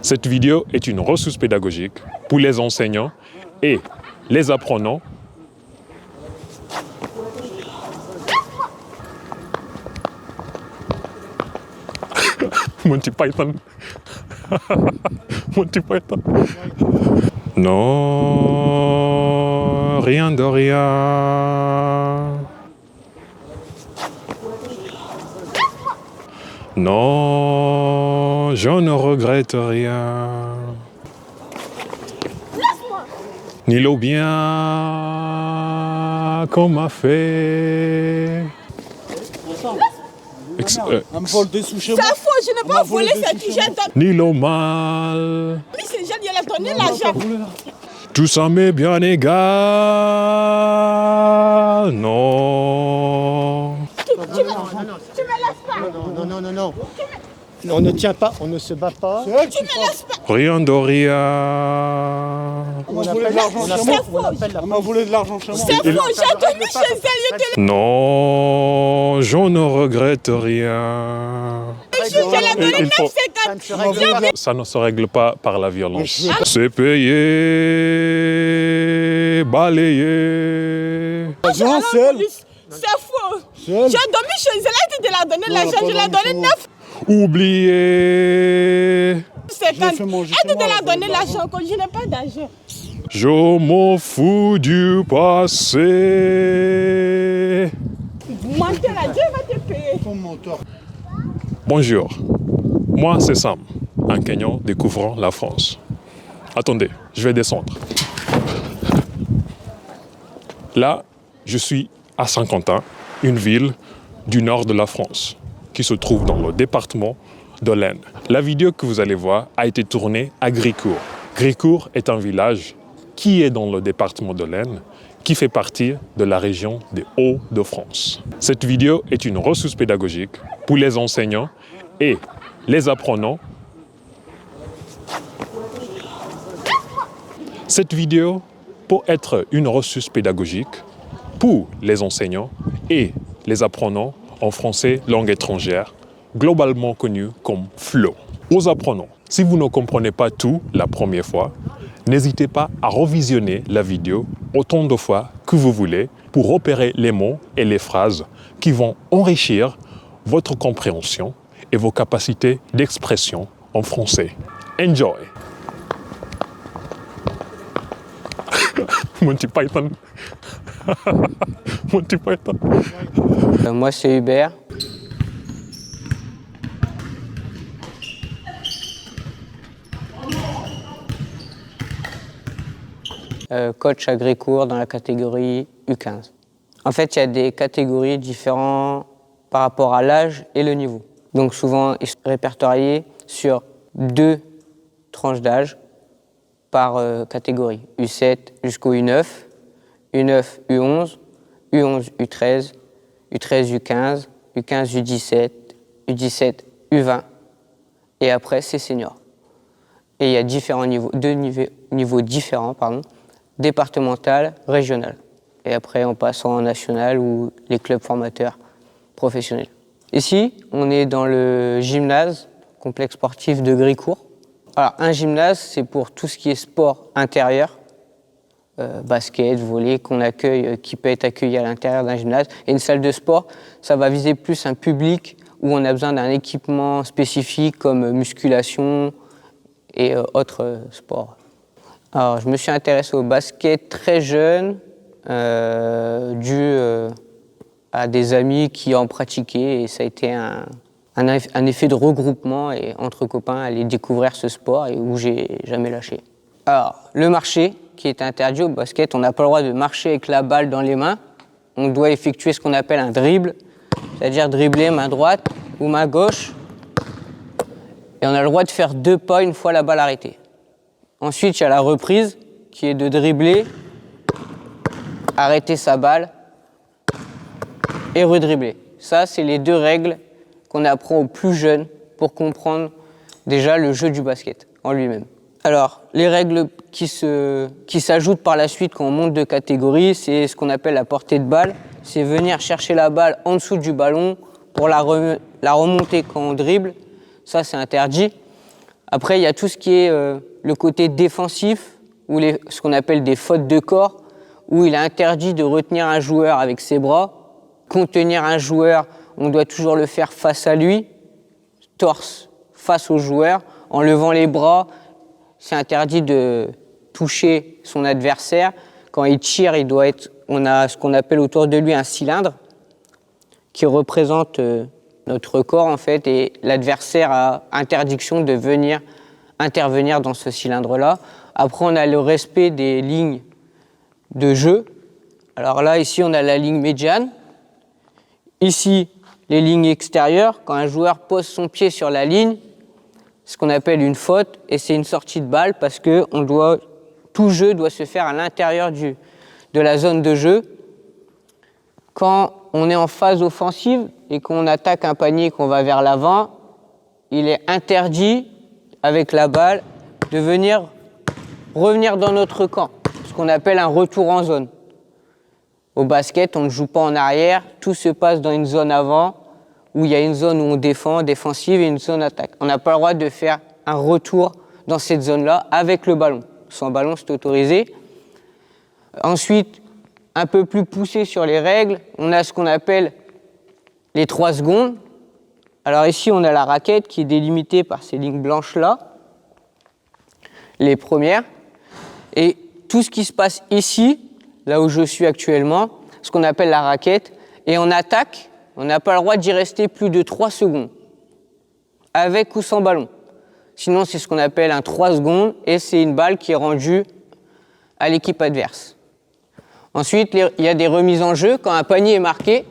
Cette vidéo est une ressource pédagogique pour les enseignants et les apprenants. Monty Python. Monty Python. Non, rien de rien. Non, je ne regrette rien. Ni le bien qu'on m'a fait. Un vol de sous chez moi. C'est faux, je n'ai pas volé cette tigette. Ni le mal. Oui, c'est jeune, il a donné l'argent. Tout ça m'est bien égal. Non. Tu me laisses pas. Non. Non, on ne tient pas, on ne se bat pas. Tu me laisses pas. Rien de rien. On appelle l'argent chez moi. On m'a volé de l'argent chez moi. C'est faux, j'ai donné chez elle. Il était Non, je ne regrette rien. je l'ai donné Il faut- 9,50. Ça ne se règle pas par la violence. C'est payé, balayé. L'argent, c'est elle. C'est faux. C'est elle. J'ai dormi chez elle, elle a dit de la donner l'argent, je lui ai donné 9,50. Oublié. fait manger Elle dit chez de moi, la donner l'argent, quand je n'ai pas d'argent. Je m'en fous du passé. Menteur là, Dieu va te payer. Ton menteur. Bonjour, moi c'est Sam, un Kenyan découvrant la France. Attendez, je vais descendre. Là, je suis à Saint-Quentin, une ville du nord de la France, qui se trouve dans le département de l'Aisne. La vidéo que vous allez voir a été tournée à Gricourt. Gricourt est un village qui est dans le département de l'Aisne, qui fait partie de la région des Hauts-de-France. Cette vidéo est une ressource pédagogique pour les enseignants et les apprenants. Cette vidéo peut être une ressource pédagogique pour les enseignants et les apprenants en français langue étrangère, globalement connu comme FLO. Aux apprenants, si vous ne comprenez pas tout la première fois, n'hésitez pas à revisionner la vidéo autant de fois que vous voulez pour repérer les mots et les phrases qui vont enrichir votre compréhension et vos capacités d'expression en français. Enjoy! Monty Python. Monty Python. Moi, c'est Hubert. Coach à Gricourt dans la catégorie U15. En fait, il y a des catégories différentes par rapport à l'âge et le niveau. Donc souvent, ils sont répertoriés sur 2 tranches d'âge par catégorie. U7 jusqu'au U9, U9 U11, U11 U13, U13 U15, U15 U17, U17 U20 et après c'est senior. Et il y a différents niveaux, 2 niveaux différents, départemental, régional. Et après on passe en national ou les clubs formateurs professionnels. Ici, on est dans le gymnase, complexe sportif de Gricourt. Alors un gymnase, c'est pour tout ce qui est sport intérieur, basket, volley, qu'on accueille, qui peut être accueilli à l'intérieur d'un gymnase. Et une salle de sport, ça va viser plus un public où on a besoin d'un équipement spécifique comme musculation et autres sports. Alors, je me suis intéressé au basket très jeune, dû à des amis qui en pratiquaient, et ça a été un effet de regroupement et entre copains aller découvrir ce sport et où j'ai jamais lâché. Alors, le marché, qui est interdit au basket, on n'a pas le droit de marcher avec la balle dans les mains. On doit effectuer ce qu'on appelle un dribble, c'est-à-dire dribbler main droite ou main gauche. Et on a le droit de faire 2 pas une fois la balle arrêtée. Ensuite, il y a la reprise, qui est de dribbler, arrêter sa balle et redribbler. Ça, c'est les 2 règles qu'on apprend aux plus jeunes pour comprendre déjà le jeu du basket en lui-même. Alors, les règles qui s'ajoutent par la suite quand on monte de catégorie, c'est ce qu'on appelle la portée de balle. C'est venir chercher la balle en dessous du ballon pour la remonter quand on dribble. Ça, c'est interdit. Après, il y a tout ce qui est le côté défensif, ou ce qu'on appelle des fautes de corps, où il est interdit de retenir un joueur avec ses bras. Contenir un joueur, on doit toujours le faire face à lui, torse face au joueur, en levant les bras. C'est interdit de toucher son adversaire. Quand il tire, on a ce qu'on appelle autour de lui un cylindre qui représente notre corps en fait, et l'adversaire a interdiction de venir intervenir dans ce cylindre-là. Après, on a le respect des lignes de jeu. Alors là, ici, on a la ligne médiane. Ici, les lignes extérieures. Quand un joueur pose son pied sur la ligne, ce qu'on appelle une faute, et c'est une sortie de balle parce que tout jeu doit se faire à l'intérieur de la zone de jeu. Quand on est en phase offensive et qu'on attaque un panier et qu'on va vers l'avant, il est interdit, avec la balle, de revenir dans notre camp, ce qu'on appelle un retour en zone. Au basket, on ne joue pas en arrière, tout se passe dans une zone avant, où il y a une zone où on défend, défensive, et une zone attaque. On n'a pas le droit de faire un retour dans cette zone-là avec le ballon. Sans ballon, c'est autorisé. Ensuite, un peu plus poussé sur les règles, on a ce qu'on appelle les 3 secondes. Alors ici, on a la raquette qui est délimitée par ces lignes blanches-là, les premières. Et tout ce qui se passe ici, là où je suis actuellement, ce qu'on appelle la raquette, et en attaque, on n'a pas le droit d'y rester plus de 3 secondes, avec ou sans ballon. Sinon, c'est ce qu'on appelle un 3 secondes, et c'est une balle qui est rendue à l'équipe adverse. Ensuite, il y a des remises en jeu. Quand un panier est marqué,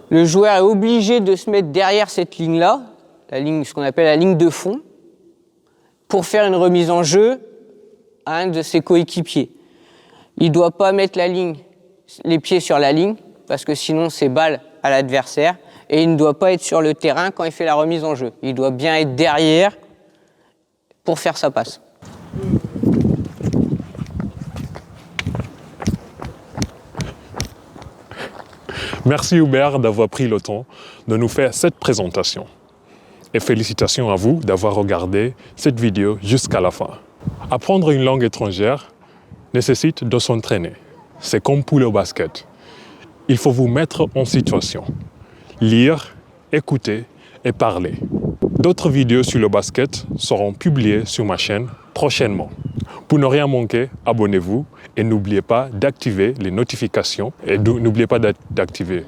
le joueur est obligé de se mettre derrière cette ligne-là, ce qu'on appelle la ligne de fond, pour faire une remise en jeu à un de ses coéquipiers. Il ne doit pas mettre les pieds sur la ligne, parce que sinon c'est balle à l'adversaire, et il ne doit pas être sur le terrain quand il fait la remise en jeu. Il doit bien être derrière pour faire sa passe. Merci Hubert d'avoir pris le temps de nous faire cette présentation. Et félicitations à vous d'avoir regardé cette vidéo jusqu'à la fin. Apprendre une langue étrangère nécessite de s'entraîner. C'est comme pour le basket. Il faut vous mettre en situation. Lire, écouter et parler. D'autres vidéos sur le basket seront publiées sur ma chaîne prochainement. Pour ne rien manquer, abonnez-vous et n'oubliez pas d'activer les notifications et n'oubliez pas d'activer.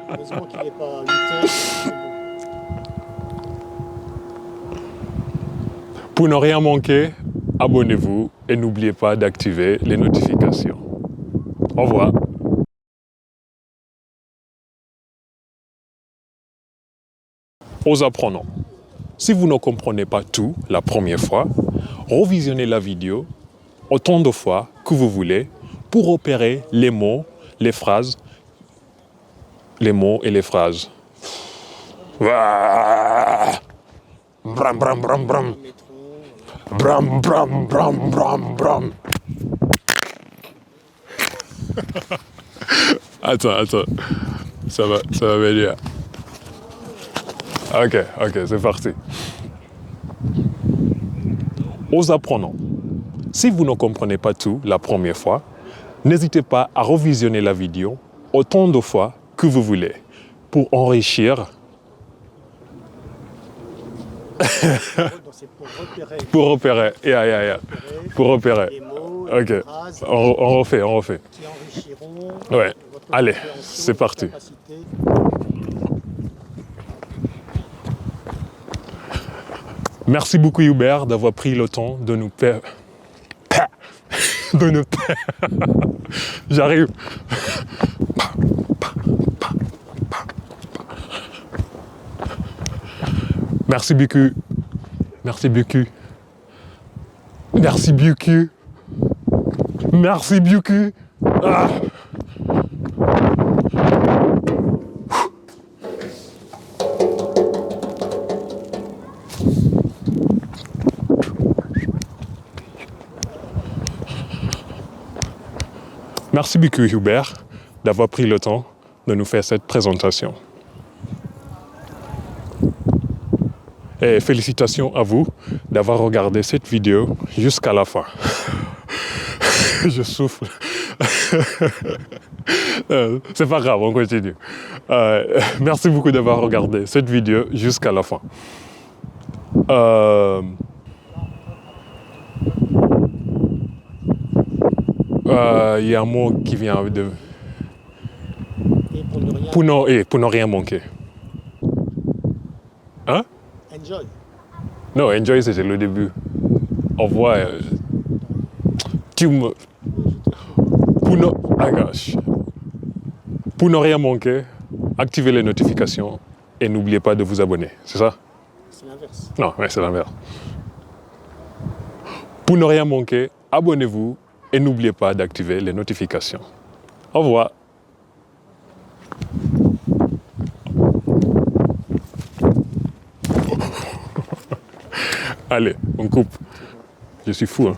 Heureusement qu'il n'est pas 8 heures. Pour ne rien manquer, abonnez-vous et n'oubliez pas d'activer les notifications. Au revoir. Aux apprenants. Si vous ne comprenez pas tout la première fois, revisionnez la vidéo autant de fois que vous voulez pour repérer les mots, les phrases, les mots et les phrases. Bram, bram, bram, bram. Bram, bram, bram, bram, bram. Attends. Ça va venir. Ok, c'est parti. Aux apprenants. Si vous ne comprenez pas tout la première fois, n'hésitez pas à revisionner la vidéo autant de fois que vous voulez pour enrichir. C'est pour repérer. Pour repérer. Les mots, Ok. les phrases, On refait. qui enrichiront Ouais. votre Allez, compréhension, c'est parti. capacité. Merci beaucoup Hubert d'avoir pris le temps de nous faire... J'arrive. Merci beaucoup. Merci beaucoup. Merci beaucoup. Merci beaucoup. Ah. Merci beaucoup Hubert d'avoir pris le temps de nous faire cette présentation. Et félicitations à vous d'avoir regardé cette vidéo jusqu'à la fin. Je souffle. C'est pas grave, on continue. Merci beaucoup d'avoir regardé cette vidéo jusqu'à la fin. Il y a un mot qui vient de... Pour ne rien manquer. Hein? Enjoy. Non, enjoy, c'était le début. Au revoir. Tu me... Pour ne rien manquer, activez les notifications et n'oubliez pas de vous abonner. C'est ça? C'est l'inverse. Non, mais c'est l'inverse. Pour ne rien manquer, abonnez-vous et n'oubliez pas d'activer les notifications. Au revoir. Allez, on coupe. Je suis fou, hein.